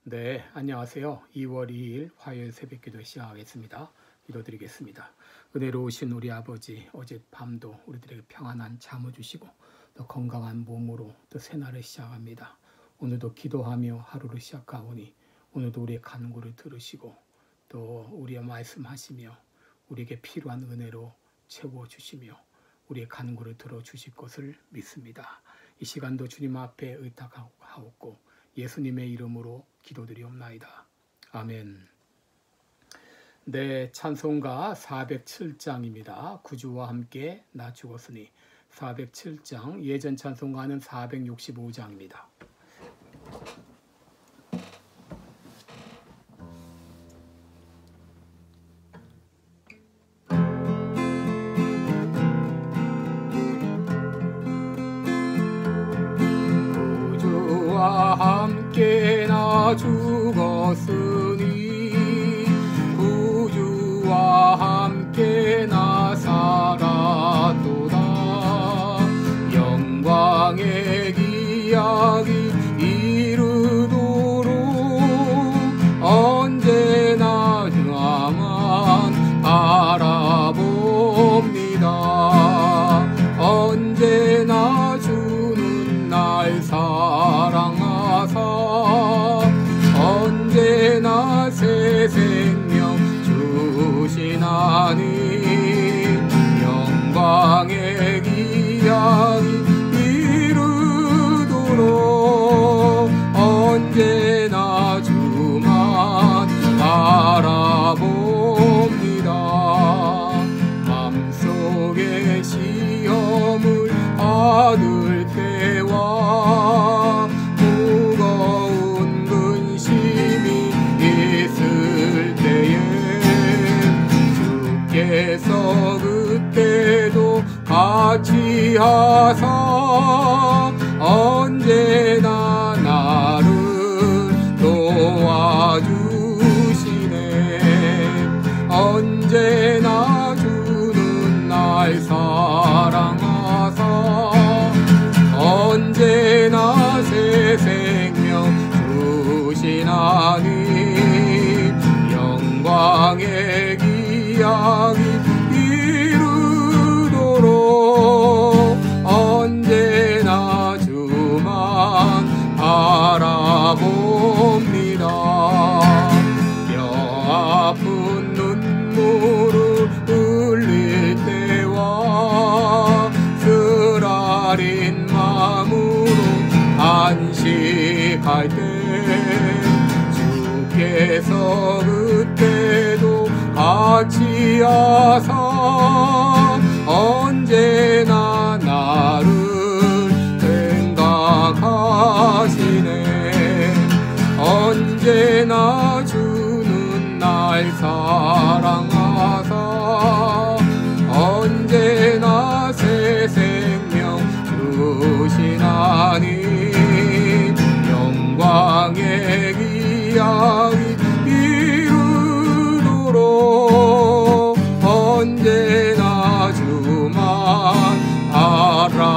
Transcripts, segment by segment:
네, 안녕하세요. 2월 2일 화요일 새벽기도 시작하겠습니다. 기도드리겠습니다. 은혜로우신 우리 아버지, 어젯밤도 우리들에게 평안한 잠을 주시고 또 건강한 몸으로 또 새날을 시작합니다. 오늘도 기도하며 하루를 시작하오니 오늘도 우리의 간구를 들으시고 또 우리의 말씀하시며 우리에게 필요한 은혜로 채워주시며 우리의 간구를 들어주실 것을 믿습니다. 이 시간도 주님 앞에 의탁하옵고 예수님의 이름으로 기도드리옵나이다. 아멘. 네, 찬송가 407장입니다. 구주와 함께 나 죽었으니 407장, 예전 찬송가는 465장입니다. 함께 나 죽었으니 구주와 함께 나 살았도다. 영광의 기약이 이르도록 언제나 주만 바라봅니다. 언제나 주는 날 사랑하사 언제나 새 생명 주시나니 영광의 기약이 이르도록 언제나 주만 바라봅니다. 맘속에 시험을 받을 때와 무거운 근심이 있을 때에 주께서 그때도 같이 하사 언제나 나를 도와주시네. 언제나 주는 날 사랑하사 언제나 새 생명 주시나니 영광의 기약이 이르도록 언제나 주만 바라봅니다. 뼈 아픈 눈물을 흘릴 때와 쓰라린 마음으로 안식할 때 주께서 그때도 같이 하사 언제나 나를 생각하시네. 언제나 주는 날 사랑하사 언제나 새 생명 주시나니 영광의 기약이 이르도록 언제나 주만 바라봅니다.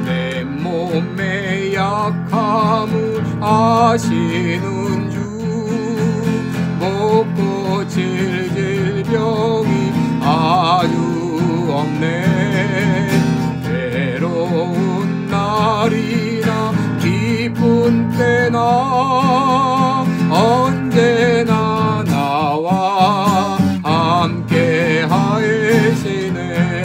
내 몸의 약함을 아시는 주 못 고칠 질병이 아주 없네. 외로운 날이나 기쁜 때나 언제나 나와 함께 하시네.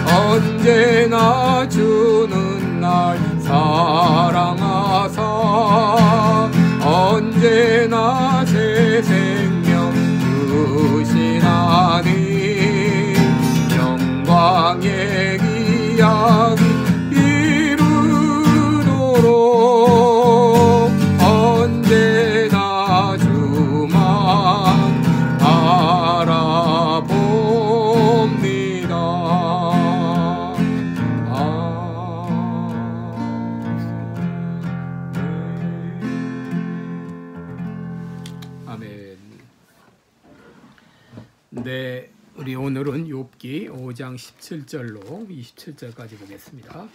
언제나 주는 날 사랑하사 언제나 새 생명 주시나니 영광의 기약이 이르도록 언제나 주만 바라봅니다. 아멘. 네, 우리 오늘은 욥기 5장 17절로 27절까지 보겠습니다.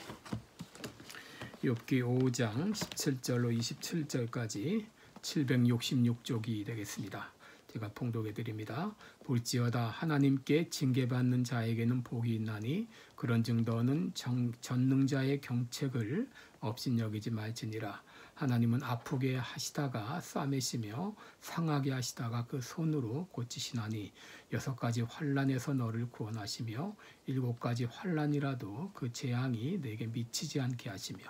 욥기 5장 17절로 27절까지 766쪽이 되겠습니다. 제가 봉독해 드립니다. 볼지어다 하나님께 징계받는 자에게는 복이 있나니 그런즉 너는 전능자의 경책을 업신여기지 말지니라. 하나님은 아프게 하시다가 싸매시며 상하게 하시다가 그 손으로 고치시나니 6가지 환난에서 너를 구원하시며 7가지 환난이라도 그 재앙이 내게 미치지 않게 하시며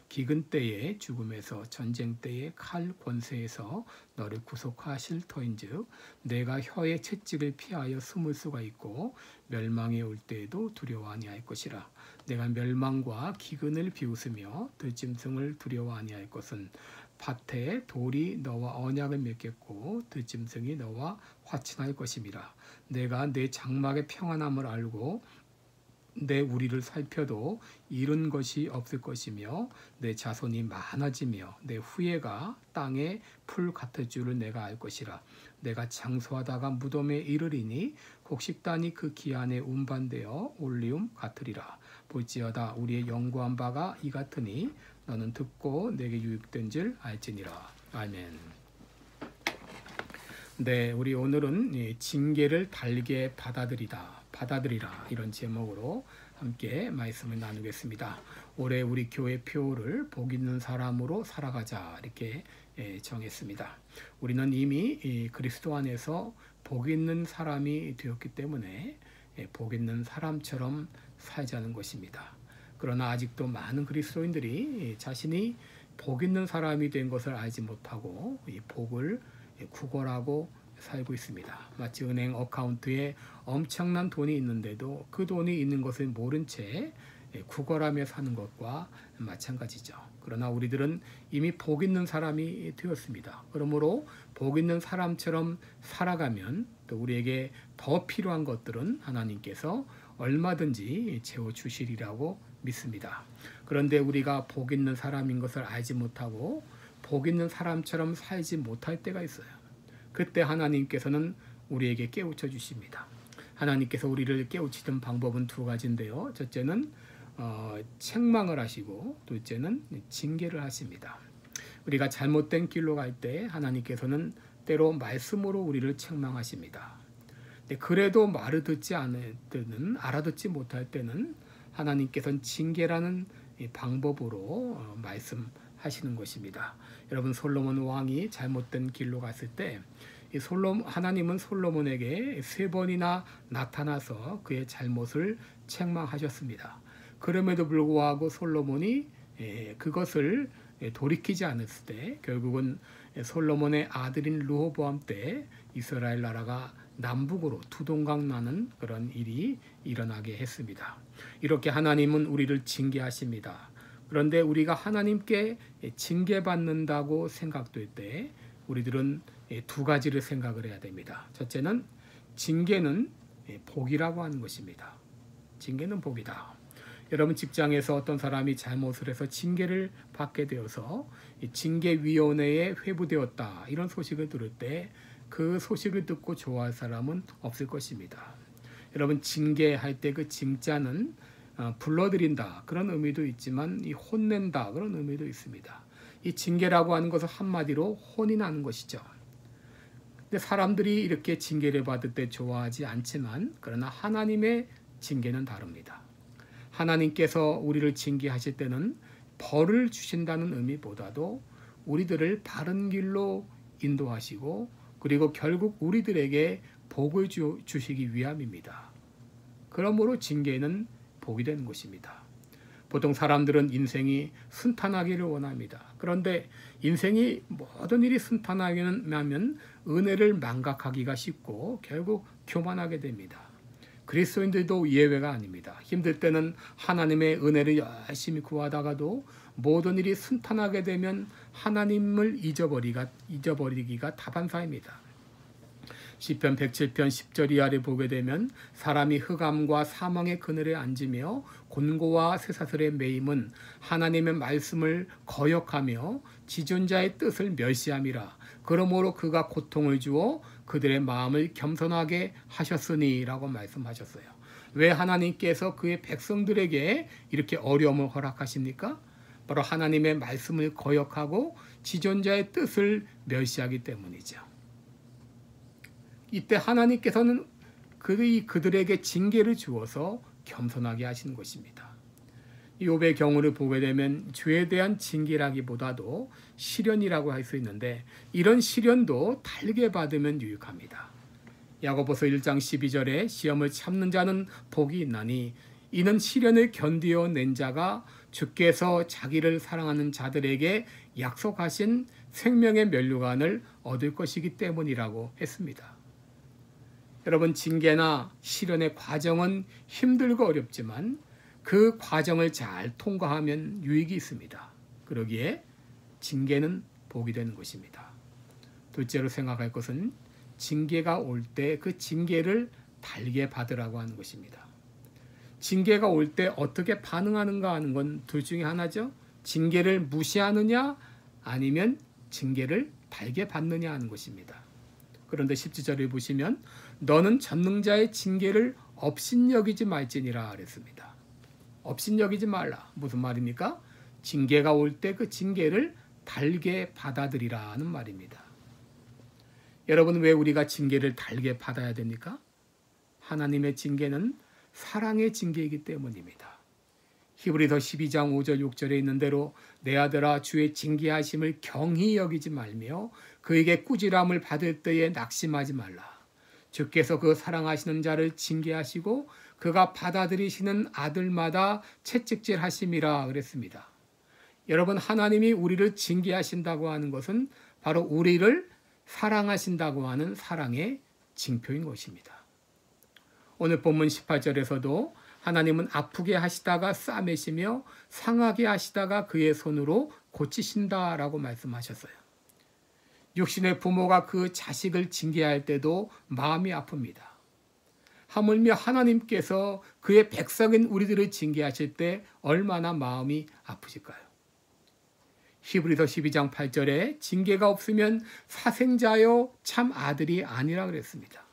기근 때에 죽음에서 전쟁 때에 칼 권세에서 너를 구속하실 터인즉 내가 혀의 채찍을 피하여 숨을 수가 있고 멸망이 올 때에도 두려워 아니할 것이라. 내가 멸망과 기근을 비웃으며 들짐승을 두려워 아니할 것은 밭에 돌이 너와 언약을 맺겠고 들짐승이 너와 화친할 것임이라. 내가 내 장막의 평안함을 알고 내 우리를 살펴도 잃은 것이 없을 것이며 내 자손이 많아지며 내 후예가 땅에 풀 같을 줄을 내가 알 것이라. 내가 장수하다가 무덤에 이르리니 곡식단이 그 기한에 운반되어 올리움 같으리라. 볼지어다 우리의 연구한 바가 이 같으니 너는 듣고 내게 유익된 줄 알지니라. 아멘. 네, 우리 오늘은 징계를 달게 받아들이라 이런 제목으로 함께 말씀을 나누겠습니다. 올해 우리 교회 표를 복 있는 사람으로 살아가자 이렇게 정했습니다. 우리는 이미 그리스도 안에서 복 있는 사람이 되었기 때문에 복 있는 사람처럼 살자는 것입니다. 그러나 아직도 많은 그리스도인들이 자신이 복 있는 사람이 된 것을 알지 못하고 이 복을 구걸하고 살고 있습니다. 마치 은행 어카운트에 엄청난 돈이 있는데도 그 돈이 있는 것을 모른 채 구걸하며 사는 것과 마찬가지죠. 그러나 우리들은 이미 복 있는 사람이 되었습니다. 그러므로 복 있는 사람처럼 살아가면 또 우리에게 더 필요한 것들은 하나님께서 얼마든지 채워주시리라고 믿습니다. 그런데 우리가 복 있는 사람인 것을 알지 못하고 복 있는 사람처럼 살지 못할 때가 있어요. 그때 하나님께서는 우리에게 깨우쳐 주십니다. 하나님께서 우리를 깨우치던 방법은 2가지인데요. 첫째는 책망을 하시고 둘째는 징계를 하십니다. 우리가 잘못된 길로 갈 때 하나님께서는 때로 말씀으로 우리를 책망하십니다. 그래도 말을 듣지 않을 때는, 알아듣지 못할 때는 하나님께서는 징계라는 방법으로 말씀하시는 것입니다. 여러분, 솔로몬 왕이 잘못된 길로 갔을 때 하나님은 솔로몬에게 3번이나 나타나서 그의 잘못을 책망하셨습니다. 그럼에도 불구하고 솔로몬이 그것을 돌이키지 않았을 때 결국은 솔로몬의 아들인 르호보암 때 이스라엘 나라가 남북으로 두동강 나는 그런 일이 일어나게 했습니다. 이렇게 하나님은 우리를 징계하십니다. 그런데 우리가 하나님께 징계받는다고 생각될 때 우리들은 2가지를 생각을 해야 됩니다. 첫째는 징계는 복이라고 하는 것입니다. 징계는 복이다. 여러분, 직장에서 어떤 사람이 잘못을 해서 징계를 받게 되어서 징계위원회에 회부되었다 이런 소식을 들을 때 그 소식을 듣고 좋아할 사람은 없을 것입니다. 여러분, 징계할 때 그 징자는 불러들인다 그런 의미도 있지만 이 혼낸다 그런 의미도 있습니다. 이 징계라고 하는 것은 한마디로 혼이 나는 것이죠. 근데 사람들이 이렇게 징계를 받을 때 좋아하지 않지만 그러나 하나님의 징계는 다릅니다. 하나님께서 우리를 징계하실 때는 벌을 주신다는 의미보다도 우리들을 바른 길로 인도하시고 그리고 결국 우리들에게 복을 주시기 위함입니다. 그러므로 징계는 복이 되는 것입니다. 보통 사람들은 인생이 순탄하기를 원합니다. 그런데 인생이 모든 일이 순탄하면 은혜를 망각하기가 쉽고 결국 교만하게 됩니다. 그리스도인들도 예외가 아닙니다. 힘들 때는 하나님의 은혜를 열심히 구하다가도 모든 일이 순탄하게 되면 하나님을 잊어버리기가 다반사입니다. 시편 107편 10절 이하를 보게 되면 사람이 흑암과 사망의 그늘에 앉으며 곤고와 쇠사슬에 매임은 하나님의 말씀을 거역하며 지존자의 뜻을 멸시함이라. 그러므로 그가 고통을 주어 그들의 마음을 겸손하게 하셨으니 라고 말씀하셨어요. 왜 하나님께서 그의 백성들에게 이렇게 어려움을 허락하십니까? 바로 하나님의 말씀을 거역하고 지존자의 뜻을 멸시하기 때문이죠. 이때 하나님께서는 그들에게 징계를 주어서 겸손하게 하시는 것입니다. 욥의 경우를 보게 되면 죄에 대한 징계라기보다도 시련이라고 할 수 있는데, 이런 시련도 달게 받으면 유익합니다. 야고보서 1장 12절에 시험을 참는 자는 복이 있나니 이는 시련을 견디어 낸 자가 주께서 자기를 사랑하는 자들에게 약속하신 생명의 면류관을 얻을 것이기 때문이라고 했습니다. 여러분, 징계나 시련의 과정은 힘들고 어렵지만 그 과정을 잘 통과하면 유익이 있습니다. 그러기에 징계는 복이 되는 것입니다. 둘째로 생각할 것은 징계가 올 때 그 징계를 달게 받으라고 하는 것입니다. 징계가 올 때 어떻게 반응하는가 하는 건 둘 중에 하나죠. 징계를 무시하느냐 아니면 징계를 달게 받느냐 하는 것입니다. 그런데 17절을 보시면 너는 전능자의 징계를 업신여기지 말지니라 그랬습니다. 업신여기지 말라. 무슨 말입니까? 징계가 올 때 그 징계를 달게 받아들이라는 말입니다. 여러분, 왜 우리가 징계를 달게 받아야 됩니까? 하나님의 징계는 사랑의 징계이기 때문입니다. 히브리서 12장 5절 6절에 있는 대로 내 아들아 주의 징계하심을 경히 여기지 말며 그에게 꾸지람을 받을 때에 낙심하지 말라. 주께서 그 사랑하시는 자를 징계하시고 그가 받아들이시는 아들마다 채찍질하심이라 그랬습니다. 여러분, 하나님이 우리를 징계하신다고 하는 것은 바로 우리를 사랑하신다고 하는 사랑의 징표인 것입니다. 오늘 본문 18절에서도 하나님은 아프게 하시다가 싸매시며 상하게 하시다가 그의 손으로 고치신다라고 말씀하셨어요. 육신의 부모가 그 자식을 징계할 때도 마음이 아픕니다. 하물며 하나님께서 그의 백성인 우리들을 징계하실 때 얼마나 마음이 아프실까요? 히브리서 12장 8절에 징계가 없으면 사생자요 참 아들이 아니라 그랬습니다.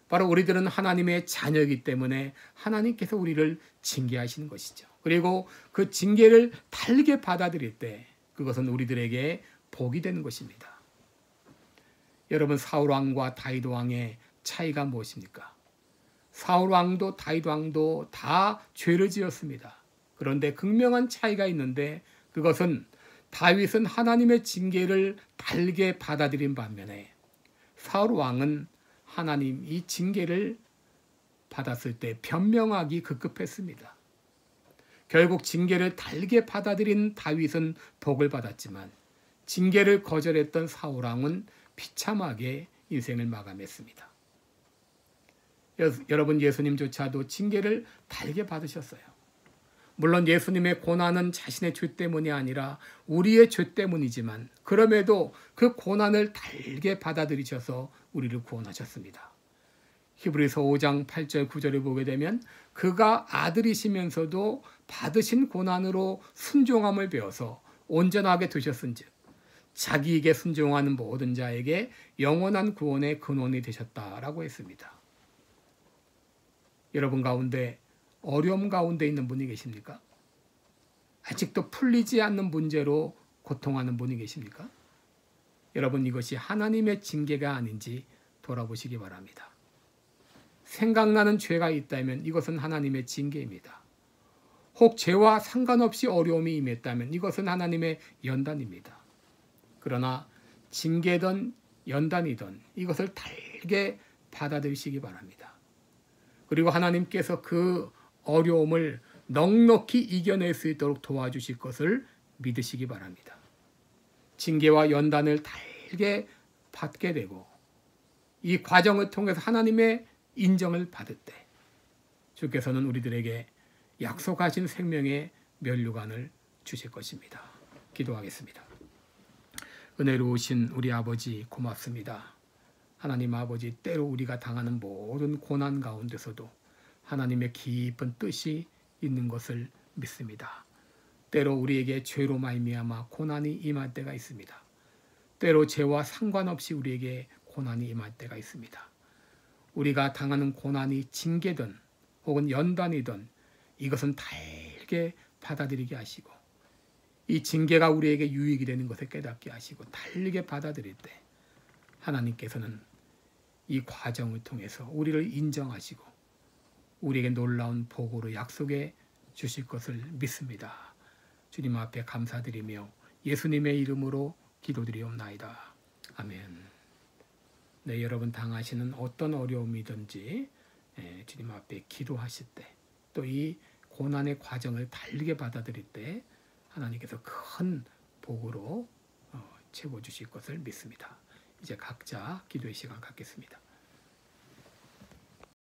바로 우리들은 하나님의 자녀이기 때문에 하나님께서 우리를 징계하시는 것이죠. 그리고 그 징계를 달게 받아들일 때 그것은 우리들에게 복이 되는 것입니다. 여러분, 사울왕과 다윗왕의 차이가 무엇입니까? 사울왕도 다윗왕도 다 죄를 지었습니다. 그런데 극명한 차이가 있는데 그것은 다윗은 하나님의 징계를 달게 받아들인 반면에 사울왕은 하나님 이 징계를 받았을 때 변명하기 급급했습니다. 결국 징계를 달게 받아들인 다윗은 복을 받았지만 징계를 거절했던 사울왕은 비참하게 인생을 마감했습니다. 여러분, 예수님조차도 징계를 달게 받으셨어요. 물론 예수님의 고난은 자신의 죄 때문이 아니라 우리의 죄 때문이지만 그럼에도 그 고난을 달게 받아들이셔서 우리를 구원하셨습니다. 히브리서 5장 8절 9절을 보게 되면 그가 아들이시면서도 받으신 고난으로 순종함을 배워서 온전하게 되셨은즉 자기에게 순종하는 모든 자에게 영원한 구원의 근원이 되셨다라고 했습니다. 여러분 가운데 어려움 가운데 있는 분이 계십니까? 아직도 풀리지 않는 문제로 고통하는 분이 계십니까? 여러분, 이것이 하나님의 징계가 아닌지 돌아보시기 바랍니다. 생각나는 죄가 있다면 이것은 하나님의 징계입니다. 혹 죄와 상관없이 어려움이 임했다면 이것은 하나님의 연단입니다. 그러나 징계든 연단이든 이것을 달게 받아들이시기 바랍니다. 그리고 하나님께서 그 어려움을 넉넉히 이겨낼 수 있도록 도와주실 것을 믿으시기 바랍니다. 징계와 연단을 달게 받게 되고 이 과정을 통해서 하나님의 인정을 받을 때 주께서는 우리들에게 약속하신 생명의 면류관을 주실 것입니다. 기도하겠습니다. 은혜로우신 우리 아버지 고맙습니다. 하나님 아버지, 때로 우리가 당하는 모든 고난 가운데서도 하나님의 깊은 뜻이 있는 것을 믿습니다. 때로 우리에게 죄로 말미암아 고난이 임할 때가 있습니다. 때로 죄와 상관없이 우리에게 고난이 임할 때가 있습니다. 우리가 당하는 고난이 징계든 혹은 연단이든 이것은 달게 받아들이게 하시고 이 징계가 우리에게 유익이 되는 것을 깨닫게 하시고 달리게 받아들일 때 하나님께서는 이 과정을 통해서 우리를 인정하시고 우리에게 놀라운 복으로 약속해 주실 것을 믿습니다. 주님 앞에 감사드리며 예수님의 이름으로 기도드리옵나이다. 아멘. 네, 여러분 당하시는 어떤 어려움이든지 주님 앞에 기도하실 때 또 이 고난의 과정을 달리게 받아들일 때 하나님께서 큰 복으로 채워주실 것을 믿습니다. 이제 각자 기도의 시간 갖겠습니다.